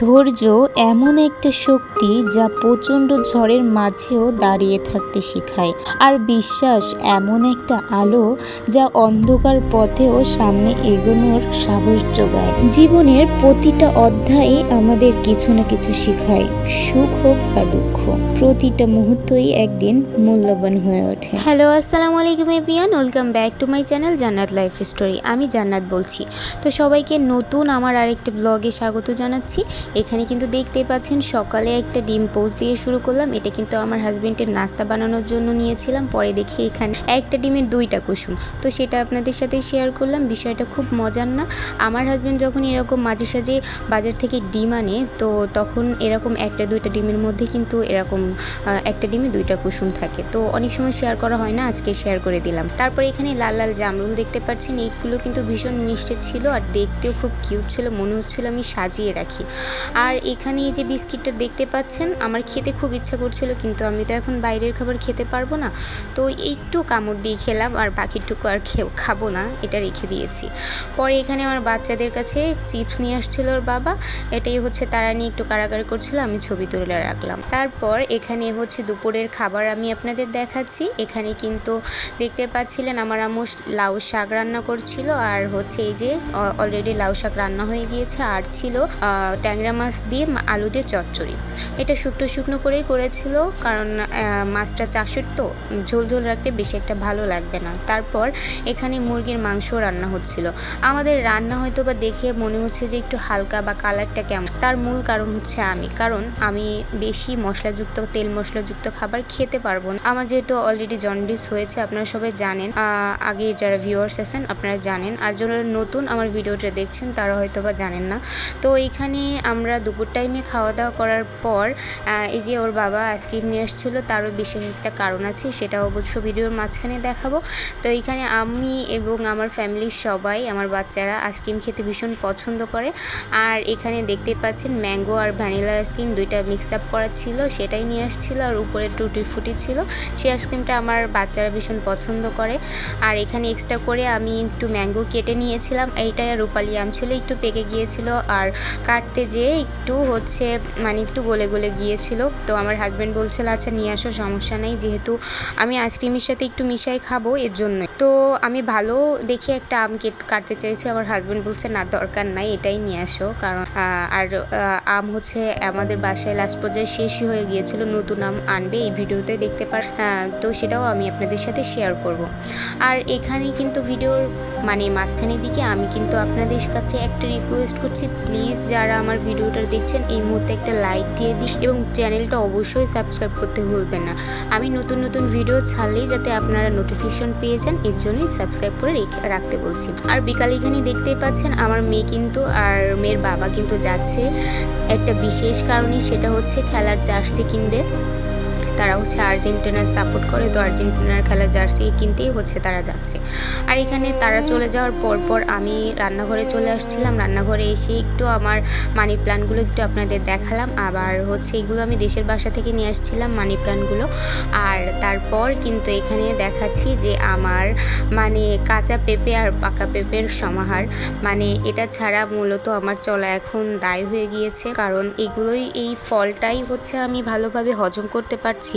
ধৈর্য এমন একটা শক্তি যা প্রচণ্ড ঝড়ের মাঝেও দাঁড়িয়ে থাকতে শেখায়। আর বিশ্বাস এমন একটা আলো যা অন্ধকার পথেও সামনে এগোনোর সাহস যোগায়। জীবনের প্রতিটা অধ্যায়ে আমাদের কিছু না কিছু শেখায়, সুখ হোক বা দুঃখ, প্রতিটা মুহূর্তই একদিন মূল্যবান হয়ে ওঠে। হ্যালো, আসসালামু আলাইকুম everyone, welcome back to my channel জান্নাত লাইফ স্টোরি। আমি জান্নাত বলছি। তো সবাইকে নতুন আমার আরেকটা ব্লগে স্বাগত জানাচ্ছি। এখানে কিন্তু দেখতেই পাচ্ছেন সকালে একটা ডিম পোস্ট দিয়ে শুরু করলাম। এটা কিন্তু আমার হাজবেন্ডের নাস্তা বানানোর জন্য নিয়েছিলাম। পরে দেখি এখানে একটা ডিমের 2টা কুসুম, তো সেটা আপনাদের সাথে শেয়ার করলাম। বিষয়টা খুব মজার না? আমার হাজবেন্ড যখন এরকম মাঝে সাঝে বাজার থেকে ডিম আনে, তো তখন এরকম 1-2টা ডিমের মধ্যে কিন্তু এরকম একটা ডিমে 2টা কুসুম থাকে। তো অনেক সময় শেয়ার করা হয় না, আজকে শেয়ার করে দিলাম। তারপর এখানে লাল লাল জামরুল দেখতে পাচ্ছেন, এইগুলো কিন্তু ভীষণ মিষ্টি ছিল আর দেখতেও খুব কিউট ছিল, মনে হচ্ছিল আমি সাজিয়ে রাখি। আর এখানে এই যে বিস্কিটটা দেখতে পাচ্ছেন, আমার খেতে খুব ইচ্ছা করছিল, কিন্তু আমি তো এখন বাইরের খাবার খেতে পারবো না, তো একটু কামড় দিয়ে খেলাম আর বাকিটুকু আর খাবো না, এটা রেখে দিয়েছি। পরে এখানে আমার বাচ্চাদের কাছে চিপস নিয়ে আসছিল ওর বাবা, এটাই হচ্ছে তারা নিয়ে একটু কাড়াকাড়ি করছিল, আমি ছবি তুলে রাখলাম। তারপর এখানে হচ্ছে দুপুরের খাবার আমি আপনাদের দেখাচ্ছি। এখানে কিন্তু দেখতে পাচ্ছিলেন আমার আম্মু লাউ শাক রান্না করছিল, আর হচ্ছে এই যে অলরেডি লাউ শাক রান্না হয়ে গিয়েছে, আর ছিল ট্যাংরা মাছ দিয়ে আলু দিয়ে চচ্চড়ি। এটা শুকনো শুকনো করেই করেছিল, কারণ মাছটা চাষের তো ঝোল ঝোল রাখতে বেশি একটা ভালো লাগবে না। তারপর এখানে মুরগির মাংস রান্না হচ্ছিল। আমাদের রান্না হয়তো বা দেখে মনে হচ্ছে যে একটু হালকা বা কালারটা কেমন, তার মূল কারণ হচ্ছে কারণ আমি বেশি মশলাযুক্ত তেল মশলাযুক্ত খাবার খেতে পারবো না। আমার যেহেতু অলরেডি জন্ডিস হয়েছে, আপনারা সবাই জানেন, আগে যারা ভিউয়ার্স আছেন আপনারা জানেন, আর যারা নতুন আমার ভিডিওটা দেখছেন তারা হয়তো বা জানেন না। তো এইখানে আমরা দুপুর টাইমে খাওয়া দাওয়া করার পর এই যে ওর বাবা আইসক্রিম নিয়ে আসছিলো, তারও বিশেষ একটা কারণ আছে, সেটা অবশ্য ভিডিওর মাঝখানে দেখাবো। তো এইখানে আমি এবং আমার ফ্যামিলির সবাই, আমার বাচ্চারা আইসক্রিম খেতে ভীষণ পছন্দ করে। আর এখানে দেখতে পাচ্ছেন ম্যাঙ্গো আর ভ্যানিলা আইসক্রিম 2টা মিক্স আপ করা ছিল, সেটাই নিয়ে আসছিল। আর উপরে টুটি ফুটি ছিল, সেই আইসক্রিমটা আমার বাচ্চারা ভীষণ পছন্দ করে। আর এখানে এক্সট্রা করে আমি একটু ম্যাঙ্গো কেটে নিয়েছিলাম, এইটাই রূপালি আম ছিল, একটু পেকে গিয়েছিল, আর কাটতে যেয়ে একটু হচ্ছে একটু গলে গলে গিয়েছিল। তো আমার হাজব্যান্ড বলছিল আচ্ছা নিয়ে আসো, সমস্যা নেই, যেহেতু আমি আইসক্রিমের সাথে একটু মিশাই খাবো এর জন্য। তো আমি ভালো দেখে একটা আম কাটতে চাইছি, আমার হাজব্যান্ড বলছে না দরকার নাই, এটাই নিয়ে আসো, কারণ আর আম হচ্ছে আমাদের বাসায় লাস্ট পর্যায়ে শেষই হয়ে গিয়েছিল, নতুন আম আনবে এই ভিডিওতে দেখতে পার, তো সেটাও আমি আপনাদের সাথে শেয়ার করব। আর এখানে কিন্তু ভিডিওর মাঝখানের দিকে আমি কিন্তু আপনাদের কাছে একটা রিকোয়েস্ট করছি, প্লিজ যারা আমার ভিডিওটা দেখছেন এই মুহূর্তে একটা লাইক দিয়ে দিই এবং চ্যানেলটা অবশ্যই সাবস্ক্রাইব করতে ভুলবেন না। আমি নতুন নতুন ভিডিও ছাড়লেই যাতে আপনারা নোটিফিকেশন পেয়ে যান, এর জন্যই সাবস্ক্রাইব করে রাখতে বলছি। আর বিকালে এখানে দেখতেই পাচ্ছেন আমার মেয়ে কিন্তু আর মেয়ের বাবা কিন্তু যাচ্ছে একটা বিশেষ কারণে, সেটা হচ্ছে খেলার জার্সি কিনবে। তারা হচ্ছে আর্জেন্টিনার সাপোর্ট করে, তো আর্জেন্টিনার খেলার জার্সি কিনতেই হচ্ছে তারা যাচ্ছে। আর এখানে তারা চলে যাওয়ার পর আমি রান্নাঘরে চলে আসছিলাম। রান্নাঘরে এসে একটু আমার মানি প্ল্যান্টগুলো একটু আপনাদের দেখালাম, আবার হচ্ছে এগুলো আমি দেশের বাসা থেকে নিয়ে আসছিলাম মানি প্ল্যান্টগুলো। আর তারপর কিন্তু এখানে দেখাচ্ছি যে আমার কাঁচা পেঁপে আর পাকা পেঁপের সমাহার, এটা ছাড়া মূলত আমার চলা এখন দায় হয়ে গিয়েছে, কারণ এগুলোই এই ফলটাই হচ্ছে আমি ভালোভাবে হজম করতে পারছি।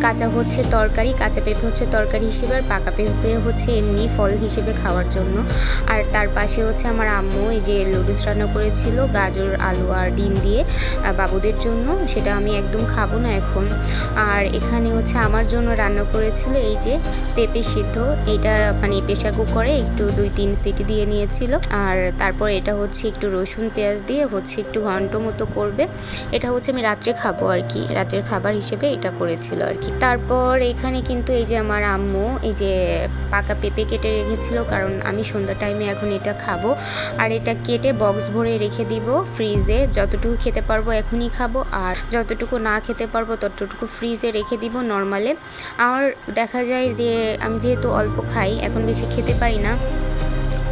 কাঁচা হচ্ছে তরকারি, কাঁচা পেঁপে হচ্ছে তরকারি হিসেবে, আর পাকা পেঁপে হচ্ছে এমনি ফল হিসেবে খাওয়ার জন্য। আর তার পাশে হচ্ছে আমার আম্মু এই যে লুডুস রান্না করেছিল গাজর আলু আর ডিম দিয়ে বাবুদের জন্য, সেটা আমি একদম খাবো না এখন। আর এখানে হচ্ছে আমার জন্য রান্না করেছিল এই যে পেঁপে সিদ্ধ, এটা প্রেশার কুকারে একটু 2-3 সিটি দিয়ে নিয়েছিল। আর তারপর এটা হচ্ছে একটু রসুন পেঁয়াজ দিয়ে হচ্ছে একটু ঘন্ট মতো করবে, এটা হচ্ছে আমি রাত্রে খাবো আর কি, রাতের খাবার হিসেবে এটা করেছিল আর কি। তারপর এখানে কিন্তু এই যে আমার আম্মু এই যে পাকা পেঁপে কেটে রেখেছিল, কারণ আমি সন্ধ্যা টাইমে এখন এটা খাবো। আর এটা কেটে বক্স ভরে রেখে দিব ফ্রিজে, যতটুকু খেতে পারবো এখনই খাবো, আর যতটুকু না খেতে পারবো ততটুকু ফ্রিজে রেখে দিব নর্মালে। আর দেখা যায় যে আমি যেহেতু অল্প খাই, এখন বেশি খেতে পারি না,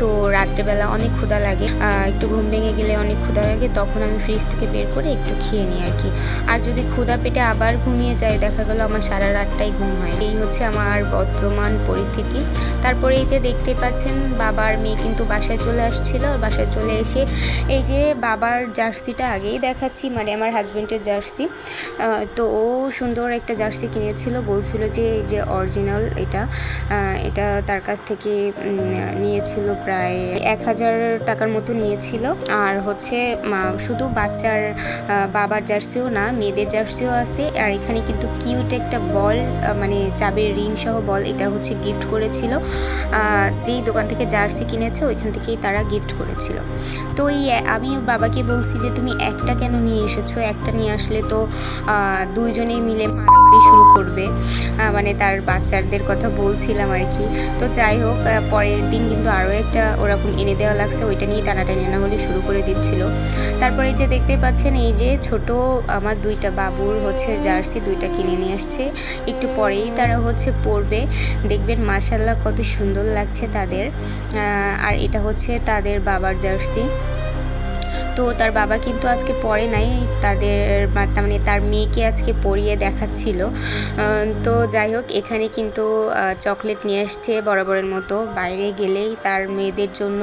তো রাত্রেবেলা অনেক ক্ষুধা লাগে, একটু ঘুম ভেঙে গেলে অনেক ক্ষুধা লাগে, তখন আমি ফ্রিজ থেকে বের করে একটু খেয়ে নিই আর কি। আর যদি ক্ষুধা পেটে আবার ঘুমিয়ে যায়, দেখা গেল আমার সারা রাতটাই ঘুম হয়। এই হচ্ছে আমার বর্তমান পরিস্থিতি। তারপরে এই যে দেখতে পাচ্ছেন বাবার মেয়ে কিন্তু বাসায় চলে আসছিল, আর বাসায় চলে এসে এই যে বাবার জার্সিটা আগেই দেখাচ্ছি, মানে আমার হাজব্যান্ডের জার্সি। তো ও সুন্দর একটা জার্সি কিনেছিল, বলছিল যে অরিজিনাল এটা তার কাছ থেকে নিয়েছিল প্রায় 1000 টাকার মতো নিয়েছিল। আর হচ্ছে শুধু বাচ্চার বাবার জার্সিও না, মেয়েদের জার্সিও আছে। আর এখানে কিন্তু কিউট একটা বল, মানে চাবির রিং সহ বল, এটা হচ্ছে গিফট করেছিল। যেই দোকান থেকে জার্সি কিনেছে ওইখান থেকেই তারা গিফট করেছিল। তো আমি বাবাকে বলছি যে তুমি একটা কেন নিয়ে এসেছো, একটা নিয়ে আসলে তো দুইজনেই মিলে মারামারি শুরু করবে, মানে তার বাচ্চাদের কথা বলছিলাম আর কি। তো যাই হোক, পরের দিন কিন্তু আরও একটা ওরকম এনে দেওয়া লাগছে, ওইটা নিয়ে টানাটানি না হলে শুরু করে দিচ্ছিল। তারপরে যে দেখতে পাচ্ছেন এই যে ছোট আমার দুইটা বাবুর হচ্ছে জার্সি দুইটা কিনে নিয়ে আসছে, একটু পরেই তারা হচ্ছে পরবে, দেখবেন মাশাআল্লাহ কত সুন্দর লাগছে তাদের। আর এটা হচ্ছে তাদের বাবার জার্সি। তো তার বাবা কিন্তু আজকে পরে নাই, মানে তার মেয়েকে আজকে পরিয়ে দেখাচ্ছিল। তো যাই হোক, এখানে কিন্তু চকলেট নিয়ে আসছে বরাবরের মতো, বাইরে গেলেই তার মেয়েদের জন্য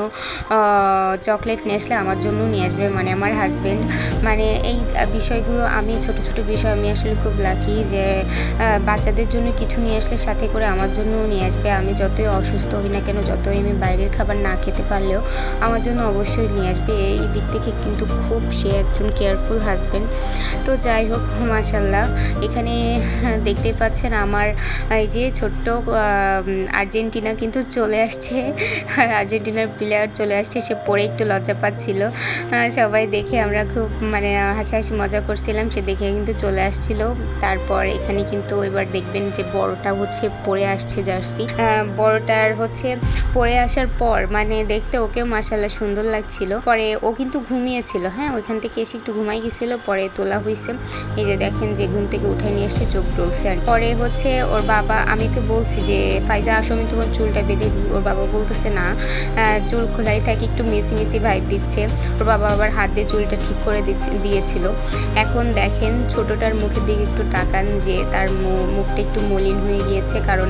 চকলেট নিয়ে আসলে আমার জন্য নিয়ে আসবে, মানে আমার হাজব্যান্ড। মানে এই বিষয়গুলো, আমি ছোট ছোট বিষয় আমি আসলে খুব লাকি যে বাচ্চাদের জন্য কিছু নিয়ে আসলে সাথে করে আমার জন্যও নিয়ে আসবে। আমি যতই অসুস্থ হই না কেন, যতই আমি বাইরের খাবার না খেতে পারলেও আমার জন্য অবশ্যই নিয়ে আসবে। এই দিক থেকে কিন্তু খুব সে একজন কেয়ারফুল হাজব্যান্ড। তো যাই হোক, মাশাআল্লাহ এখানে দেখতে পাচ্ছেন আমার এই যে ছোট্ট আর্জেন্টিনা কিন্তু চলে আসছে, আর্জেন্টিনার প্লেয়ার চলে আসছে, সে পরে একটু লজ্জা পাচ্ছিল। সবাই দেখে আমরা খুব মানে হাসাহাসি মজা করছিলাম, সে দেখে কিন্তু চলে আসছিল। তারপর এখানে কিন্তু এবার দেখবেন যে বড়টা হচ্ছে পরে আসছে জার্সি, বড়টার হচ্ছে পরে আসার পর মানে দেখতে ওকে মাশাআল্লাহ সুন্দর লাগছিল। পরে ও কিন্তু ঘুমিয়েছিল, হ্যাঁ ওইখান থেকে এসে একটু ঘুমাই গেছিল, পরে তোলা হয়েছে। এই যে দেখেন যে ঘুম থেকে উঠে নিয়ে আসছে, চোখ ডলছে। আর পরে হচ্ছে ওর বাবা, আমি ওকে বলছি যে ফাইজা আসো আমি তোমার চুলটা বেঁধে দিই, ওর বাবা বলতেছে না, চুল খোলাই থাকে, একটু মেসি মেসি ভাইব দিচ্ছে। ওর বাবা আবার হাত দিয়ে চুলটা ঠিক করে দিয়েছিল। এখন দেখেন ছোটটার মুখের দিকে একটু তাকান, যে তার মুখটা একটু মলিন হয়ে গিয়েছে, কারণ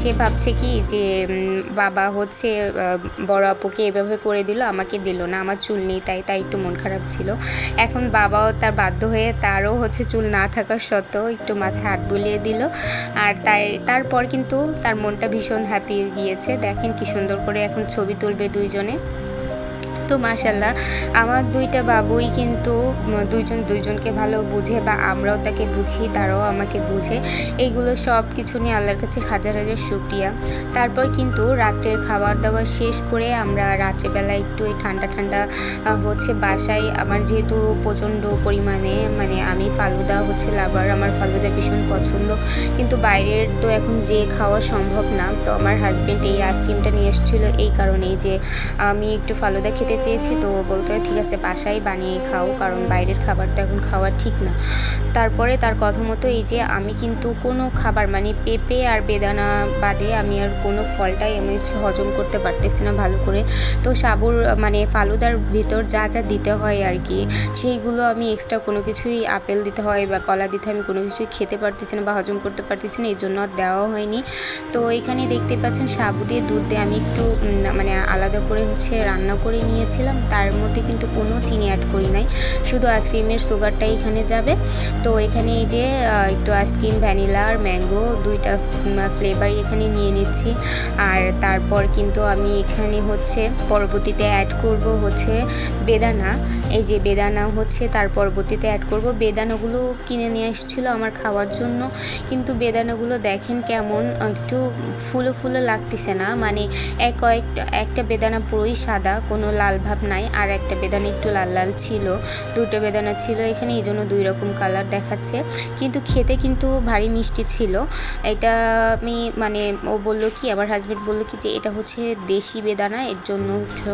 সে ভাবছে কি যে বাবা হচ্ছে বড় আপুকে এভাবে করে দিল, আমাকে দিল না, আমার চুল নেই, তাই একটু মন খারাপ ছিল। এখন বাবাও তার বাধ্য হয়ে, তারও হচ্ছে চুল না থাকার সত্ত্বেও একটু মাথায় হাত বুলিয়ে দিল। আর তারপর কিন্তু তার মনটা ভীষণ হ্যাপি গিয়েছে। দেখেন কি সুন্দর করে এখন ছবি তুলবে দুইজনে। তো মাশাআল্লাহ আমার দুইটা বাবুই কিন্তু দুইজনকে ভালো বুঝে, বা আমরাও তাকে বুঝি, তারাও আমাকে বুঝে। এইগুলো সব কিছু নিয়ে আল্লাহর কাছে হাজার হাজার শুকরিয়া। তারপর কিন্তু রাত্রের খাবার দাবার শেষ করে আমরা রাত্রেবেলা একটু এই ঠান্ডা ঠান্ডা হচ্ছে বাসায়, আমার যেহেতু প্রচণ্ড পরিমাণে মানে আমি ফালুদা হচ্ছে লাভার, আমার ফালুদা ভীষণ পছন্দ, কিন্তু বাইরের তো এখন যে খাওয়া সম্ভব না। তো আমার হাজব্যান্ড এই আইসক্রিমটা নিয়ে এসেছিলো এই কারণেই যে আমি একটু ফালুদা খেতে চেয়েছি। তো বলতে ঠিক আছে বাসায় বানিয়ে খাও, কারণ বাইরের খাবার তো এখন খাওয়া ঠিক না। তারপরে তার কথা মতো এই যে আমি কিন্তু কোনো খাবার মানে পেঁপে আর বেদানা বাদে আমি আর কোনো ফলটাই আমি হজম করতে পারতেছি না ভালো করে। তো সাবুর মানে ফালুদার ভিতর যা যা দিতে হয় আর কি, সেইগুলো আমি এক্সট্রা কোনো কিছুই, আপেল দিতে হয় বা কলা দিতে হয়, আমি কোনো কিছুই খেতে পারতেছি না বা হজম করতে পারতেছি না, এই জন্য আর দেওয়া হয়নি। তো এখানে দেখতে পাচ্ছেন সাবু দিয়ে দুধ দিয়ে আমি একটু মানে আলাদা করে হচ্ছে রান্না করে নিয়েছিলাম। তার মধ্যে কিন্তু কোনো চিনি অ্যাড করি নাই, শুধু আইসক্রিমের সুগারটাই এখানে যাবে। তো এখানে এই যে একটু আইসক্রিম ভ্যানিলা আর ম্যাঙ্গো দুইটা ফ্লেভারই এখানে নিয়ে নিচ্ছি। আর তারপর কিন্তু আমি এখানে হচ্ছে পরবর্তীতে অ্যাড করব হচ্ছে বেদানা। এই যে বেদানা হচ্ছে তার পরবর্তীতে অ্যাড করব। বেদানাগুলো কিনে নিয়ে এসেছিলো আমার খাওয়ার জন্য, কিন্তু বেদানাগুলো দেখেন কেমন একটু ফুলো ফুলো লাগতেছে না, মানে একটা বেদানা পুরোই সাদা, কোনো লাল ভাব নাই, আর একটা বেদানা একটু লাল লাল ছিল, দুটো বেদানা ছিল এখানে, এই জন্য 2 রকম কালার দেখাচ্ছে। কিন্তু খেতে কিন্তু ভারী মিষ্টি ছিল। এটা আমি মানে ও বললো কি, আমার হাজব্যান্ড বললো কি যে এটা হচ্ছে দেশি বেদানা, এর জন্য একটু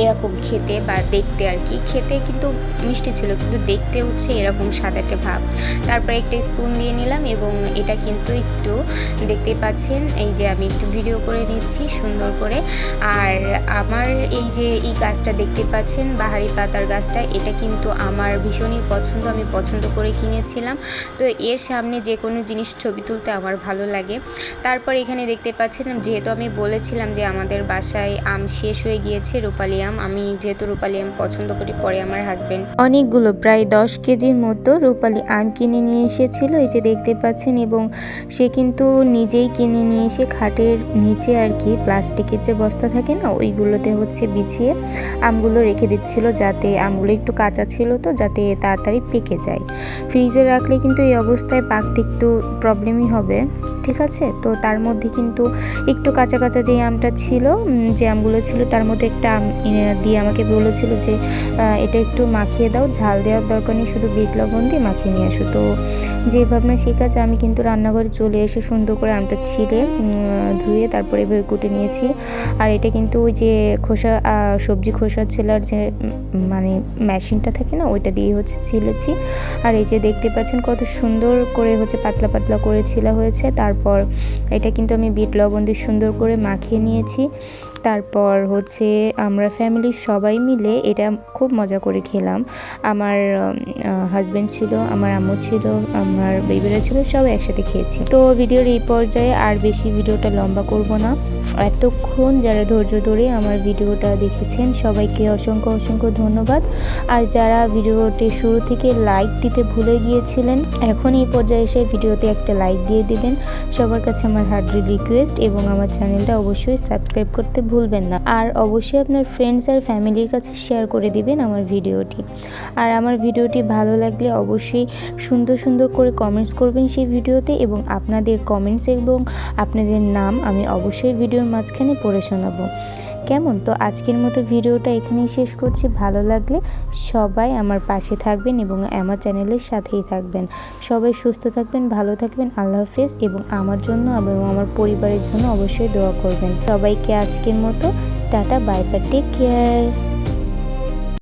এরকম খেতে বা দেখতে আর কি। খেতে কিন্তু মিষ্টি ছিল, কিন্তু দেখতে হচ্ছে এরকম সাদাটে ভাব। তারপরে একটা স্পুন দিয়ে নিলাম এবং এটা কিন্তু একটু দেখতেই পাচ্ছেন, এই যে আমি একটু ভিডিও করে নিচ্ছি সুন্দর করে। আর আমার এই যে এই গাছটা দেখতে পাচ্ছেন, বাহারি পাতার গাছটা, এটা কিন্তু আমার ভীষণই পছন্দ, আমি পছন্দ করে কিনেছিলাম। তো এর সামনে যে কোনো জিনিস ছবি তুলতে আমার ভালো লাগে। তারপর এখানে দেখতে পাচ্ছেন, যেহেতু আমি বলেছিলাম যে আমাদের বাসায় আম শেষ হয়ে গিয়েছে, রূপালি আম, আমি যেহেতু রূপালি আম পছন্দ করি, পরে আমার হাজব্যান্ড অনেকগুলো প্রায় 10 কেজির মতো রূপালি আম কিনে নিয়ে এসেছিল, এই যে দেখতে পাচ্ছেন। এবং সে কিন্তু নিজেই কিনে নিয়ে এসে খাটের নিচে আর কি প্লাস্টিকের যে বস্তা থাকে না, ওইগুলোতে হচ্ছে বিছিয়ে আমগুলো রেখে দিচ্ছিল, যাতে আমগুলো একটু কাঁচা ছিল তো যাতে তাড়াতাড়ি পেকে যায়। ফ্রিজে রাখলে কিন্তু এই অবস্থায় পাকতে একটু প্রবলেমই হবে, ঠিক আছে। তো তার মধ্যে কিন্তু একটু কাঁচা কাঁচা যে আমটা ছিল, যে আমগুলো ছিল, তার মধ্যে একটা আম দিয়ে আমাকে বলেছিল যে এটা একটু মাখিয়ে দাও, ঝাল দেওয়ার দরকার নেই, শুধু বিট লবণ দিয়ে মাখিয়ে নিয়ে আসো। তো যে ভাবনা সে কাজ, আমি কিন্তু রান্নাঘরে চলে এসে সুন্দর করে আমটা ছিলে ধুয়ে তারপরে এভাবে কুটে নিয়েছি। আর এটা কিন্তু ওই যে খোসা সবজি খোসা ছেলার যে মানে মেশিনটা থাকে না, ওইটা দিয়ে হচ্ছে ছিলেছি। আর এই যে দেখতে পাচ্ছেন কত সুন্দর করে হচ্ছে পাতলা পাতলা করে ছিলা হয়েছে। তারপর এটা কিন্তু আমি বিট লবণ দিয়ে সুন্দর করে মাখিয়ে নিয়েছি। তারপর হচ্ছে আমরা ফ্যামিলির সবাই মিলে এটা খুব মজা করে খেলাম। আমার হাজব্যান্ড ছিল, আমার আম্মু ছিল, আমার বেবিরা ছিল, সবাই একসাথে খেয়েছি। তো ভিডিওর এই পর্যায়ে আর বেশি ভিডিওটা লম্বা করব না। এতক্ষণ যারা ধৈর্য ধরে আমার ভিডিওটা দেখেছেন সবাইকে অসংখ্য অসংখ্য ধন্যবাদ। আর যারা ভিডিওটি শুরু থেকে লাইক দিতে ভুলে গিয়েছিলেন, এখন এই পর্যায়ে এসে ভিডিওতে একটা লাইক দিয়ে দিবেন, সবার কাছে আমার হার্ডলি রিকোয়েস্ট। এবং আমার চ্যানেলটা অবশ্যই সাবস্ক্রাইব করতে ভুলবেন না। আর অবশ্যই আপনার ফ্রেন্ডস আর ফ্যামিলির কাছে শেয়ার করে দিবেন আমার ভিডিওটি। আর আমার ভিডিওটি ভালো লাগলে অবশ্যই সুন্দর সুন্দর করে কমেন্টস করবেন সেই ভিডিওতে, এবং আপনাদের কমেন্টস এবং আপনাদের নাম আমি অবশ্যই ভিডিওর মাঝখানে পড়ে শোনাবো। কেমন? তো আজকের মতো ভিডিওটা এখানেই শেষ করছি। ভালো লাগলে সবাই আমার পাশে থাকবেন এবং আমার চ্যানেলের সাথেই থাকবেন। সবাই সুস্থ থাকবেন, ভালো থাকবেন। আল্লাহ হাফেজ। এবং আমার জন্য এবং আমার পরিবারের জন্য অবশ্যই দোয়া করবেন। সবাইকে আজকের মতো tata, bye bye, take care.